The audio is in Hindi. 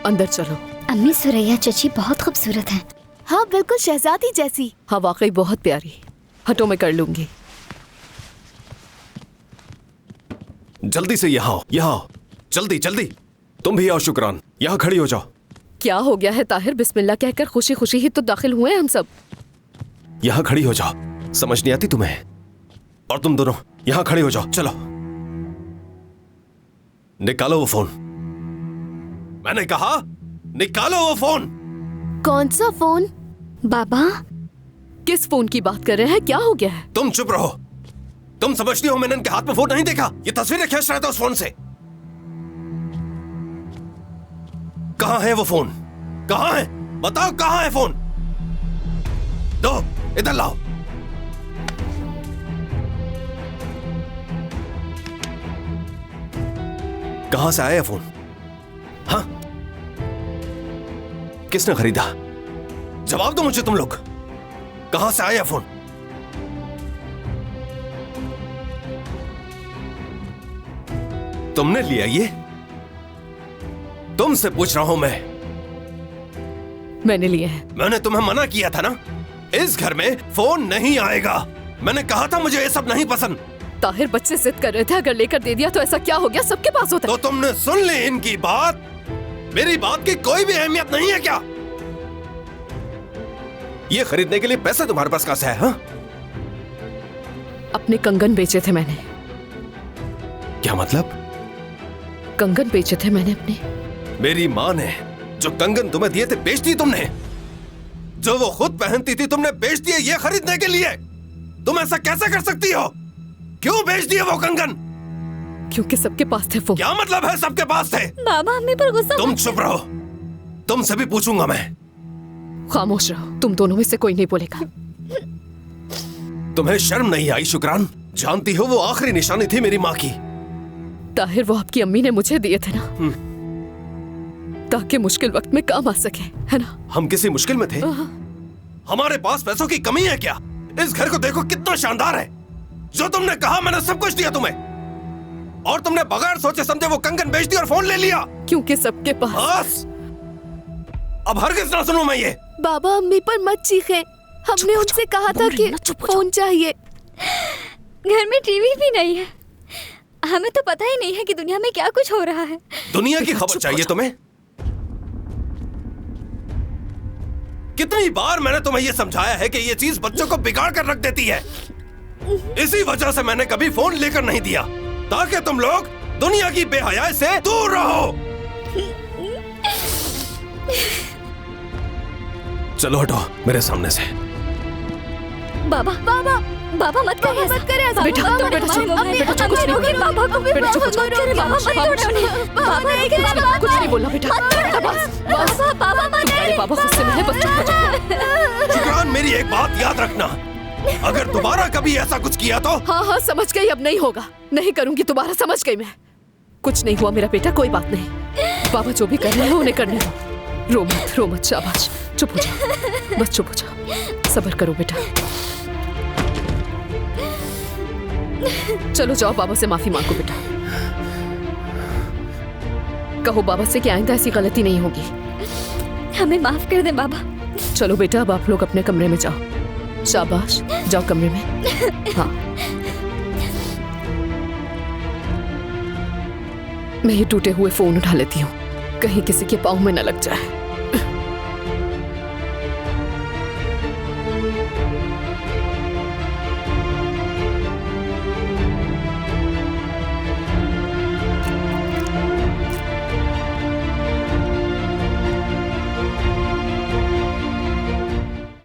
अंदर चलो। अम्मी सुरैया चची बहुत खूबसूरत हैं। हाँ बिल्कुल शहजादी जैसी। हाँ वाकई बहुत प्यारी। हटो मैं कर लूंगी। जल्दी से यहाँ आओ, जल्दी जल्दी। तुम भी आओ शुक्रान, यहाँ खड़ी हो जाओ। क्या हो गया है ताहिर? बिस्मिल्लाह कहकर खुशी खुशी ही तो दाखिल हुए हम सब। यहाँ खड़ी हो जाओ, समझ नहीं आती तुम्हें? और तुम दोनों यहाँ खड़े हो जाओ, चलो। निकालो वो फोन, मैंने कहा निकालो वो फोन। कौन सा फोन? बाबा किस फोन की बात कर रहे हैं? क्या हो गया है? तुम चुप रहो। तुम समझती हो मैंने इनके हाथ में फोन नहीं देखा? ये तस्वीरें खींच रहा था उस फोन से। कहां है वो फोन? कहां है? बताओ कहां है फोन? दो, इधर लाओ। कहां से आया फोन? हाँ, किसने खरीदा? जवाब दो मुझे तुम लोग। कहां से आया फोन? तुमने लिया ये? तुमसे पूछ रहा हूं मैं। मैंने लिया है। मैंने तुम्हें मना किया था ना, इस घर में फोन नहीं आएगा। मैंने कहा था मुझे ये सब नहीं पसंद। ताहिर बच्चे जिद कर रहे थे, अगर लेकर दे दिया तो ऐसा क्या हो गया? सबके पास होता है। तो तुमने सुन ली इनकी बात? मेरी बात की कोई भी अहमियत नहीं है क्या? ये खरीदने के लिए पैसे तुम्हारे पास कहां से है? हाँ? अपने कंगन बेचे थे मैंने। क्या मतलब? कंगन बेचे थे मैंने अपने। मेरी माँ ने जो कंगन तुम्हें दिए थे बेच दिए तुमने। जो वो खुद पहनती थी तुमने बेच दिए ये खरीदने के लिए। तुम ऐसा कैसे कर सकती हो? क्यों बेच दिए वो कंगन? क्योंकि सबके पास थे वो। क्या मतलब है सबके पास थे? बाबा अम्मी पर गुस्सा। तुम चुप रहो, तुमसे भी पूछूंगा मैं। खामोश रहो, तुम दोनों में से कोई नहीं बोलेगा। तुम्हें शर्म नहीं आई शुक्रान? जानती हो वो आखिरी निशानी थी मेरी माँ की। ताहिर वो आपकी अम्मी ने मुझे दिए थे ना, ताकि मुश्किल वक्त में काम आ सके, है ना? हम किसी मुश्किल में थे? हमारे पास पैसों की कमी है क्या? इस घर को देखो कितना शानदार है। जो तुमने कहा मैंने सब कुछ दिया तुम्हें, और तुमने बगैर सोचे समझे वो कंगन बेच दी और फोन ले लिया। क्योंकि सबके पास। बस अब हरगिज़ ना सुनूं मैं ये। बाबा अम्मी पर मत चीखें। हमने उनसे कहा था कि फोन चाहिए। घर में टीवी भी नहीं है। हमें तो पता ही नहीं है कि दुनिया में क्या कुछ हो रहा है। दुनिया की खबर चाहिए तुम्हें? कितनी बार मैंने तुम्हें यह समझाया है कि यह चीज बच्चों को बिगाड़ कर रख देती है। इसी वजह से मैंने कभी फोन लेकर नहीं दिया, ताकि तुम लोग दुनिया की बेहयाई से दूर रहो। चलो हटो मेरे सामने से। बाबा बाबा बाबा मत करिए ऐसा। मत करें ऐसा। बेटा, तुम बेटा चुप। बेटा चुप, कुछ नहीं बोलना। बाबा को भी बेटा चुप, मत करिए। बाबा मत तोड़ो। बाबा कुछ नहीं बोलना बेटा। बस बाबा मत अरे बाबा गुस्से में है, बस चुप हो जाओ। शुक्रान मेरी एक बात याद रखना, अगर दोबारा कभी ऐसा कुछ किया तो। हाँ हाँ समझ गई, अब नहीं होगा। नहीं करूंगी दोबारा, समझ गई मैं। कुछ नहीं हुआ मेरा बेटा, कोई बात नहीं। बाबा जो भी कर रहे हैं उन्हें करने दो। रो मत, शाबाश। चुप हो जाओ, बस चुप हो जाओ। सब्र करो बेटा। चलो जाओ, बाबा से माफी मांगो बेटा। कहो बाबा से कि आइंदा ऐसी गलती नहीं होगी। हमें माफ कर दे बाबा। चलो बेटा, अब आप लोग अपने कमरे में जाओ। शाबाश, जाओ कमरे में। हाँ, मैं ये टूटे हुए फोन उठा लेती हूँ, कहीं किसी के पाँव में न लग जाए।